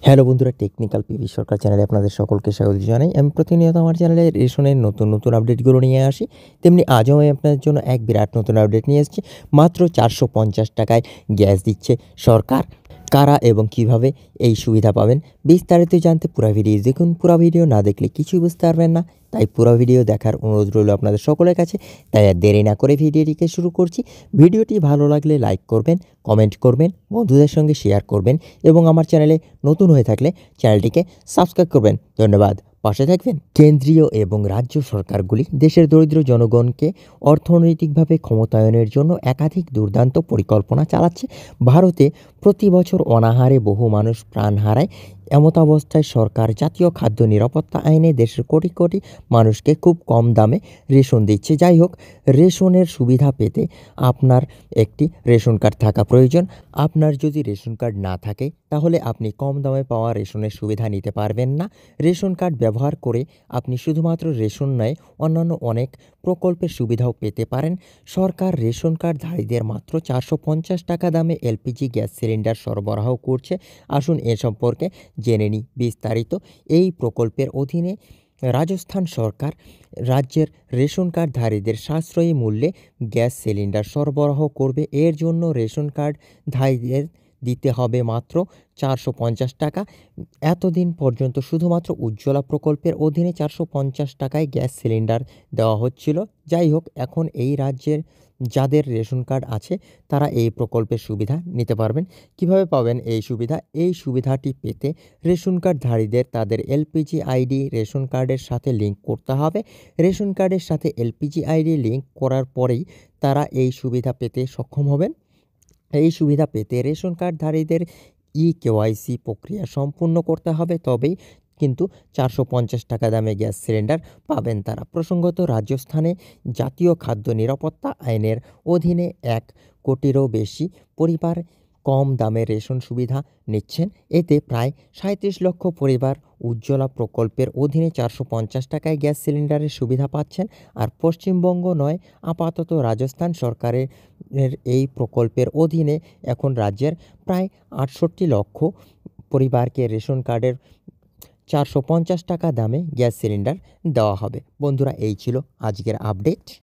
Hello বন্ধুরা, technical PV সরকার চ্যানেলে আপনাদের সকলকে স্বাগত জানাই। আমি প্রতিনিয়ত আমার চ্যানেলে রেশনের নতুন আপডেটগুলো নিয়ে আসি। তেমনি আজও আমি আপনাদের জন্য এক বিরাট নতুন আপডেট নিয়ে এসেছি। মাত্র 450 টাকায় গ্যাস দিচ্ছে সরকার। কারা এবং কিভাবে এই সুবিধা পাবেন বিস্তারিত জানতে পুরো ভিডিও দেখুন। পুরো ভিডিও না দেখলে কিছুই বুঝতে পারবেন না, তাই পুরো ভিডিও দেখার অনুরোধ রইল আপনাদের সকলের কাছে। তাই আর দেরি না করে ভিডিওটিকে শুরু করছি। ভিডিওটি ভালো লাগলে লাইক করবেন, কমেন্ট করবেন, বন্ধুদের সঙ্গে শেয়ার করবেন এবং আমার চ্যানেলে নতুন হয়ে থাকলে চ্যানেলটিকে সাবস্ক্রাইব করবেন। ধন্যবাদ, পাশে থাকবেন। কেন্দ্রীয় এবং রাজ্য সরকারগুলি দেশের দরিদ্র জনগণকে অর্থনৈতিকভাবে ক্ষমতায়নের জন্য একাধিক দুর্দান্ত পরিকল্পনা চালাচ্ছে। ভারতে প্রতি বছর অনাহারে বহু মানুষ প্রাণ হারায়। এমতাবস্থায় সরকার জাতীয় খাদ্য নিরাপত্তা আইনে দেশের কোটি কোটি মানুষকে খুব কম দামে রেশন দিচ্ছে। যাই হোক, রেশনের সুবিধা পেতে আপনার একটি রেশন কার্ড থাকা প্রয়োজন। আপনার যদি রেশন কার্ড না থাকে তাহলে আপনি কম দামে পাওয়া রেশনের সুবিধা নিতে পারবেন না। রেশন কার্ড ব্যবহার করে আপনি শুধুমাত্র রেশন নয়, অন্যান্য অনেক প্রকল্পের সুবিধাও পেতে পারেন। সরকার রেশন কার্ডধারীদের মাত্র 450 টাকা দামে এলপিজি গ্যাস সিলিন্ডার সরবরাহ করছে। আসুন এ সম্পর্কে জেনে নিই বিস্তারিত। এই প্রকল্পের অধীনে রাজস্থান সরকার রাজ্যের রেশন কার্ডধারীদের সাশ্রয়ী মূল্যে গ্যাস সিলিন্ডার সরবরাহ করবে। এর জন্য রেশন কার্ডধারীদের দিতে হবে মাত্র 450 টাকা। এতদিন পর্যন্ত শুধুমাত্র উজ্জ্বলা প্রকল্পের অধীনে 450 টাকায় গ্যাস সিলিন্ডার দেওয়া হচ্ছিল। যাই হোক, এখন এই রাজ্যের যাদের রেশন কার্ড আছে তারা এই প্রকল্পের সুবিধা নিতে পারবেন। কিভাবে পাবেন এই সুবিধা? এই সুবিধাটি পেতে রেশন কার্ডধারীদের তাদের এলপিজি আইডি রেশন কার্ডের সাথে লিঙ্ক করতে হবে। রেশন কার্ডের সাথে এলপিজি আইডি লিঙ্ক করার পরেই তারা এই সুবিধা পেতে সক্ষম হবেন। এই সুবিধা পেতে রেশন কার্ডধারীদের কেওয়াইসি প্রক্রিয়া সম্পূর্ণ করতে হবে, তবেই কিন্তু 450 টাকা দামে গ্যাস সিলিন্ডার পাবেন তারা। প্রসঙ্গত, রাজস্থানে জাতীয় খাদ্য নিরাপত্তা আইনের অধীনে 1 কোটিরও বেশি পরিবার কম দামে রেশন সুবিধা নিচ্ছেন। এতে প্রায় 37 লক্ষ পরিবার উজ্জ্বলা প্রকল্পের অধীনে 450 টাকায় গ্যাস সিলিন্ডারের সুবিধা পাচ্ছেন। আর পশ্চিমবঙ্গ নয়, আপাতত রাজস্থান সরকারের এই প্রকল্পের অধীনে এখন রাজ্যের প্রায় 68 লক্ষ পরিবারকে রেশন কার্ডের 450 টাকা দামে গ্যাস সিলিন্ডার দেওয়া হবে। বন্ধুরা, এই ছিল আজকের আপডেট।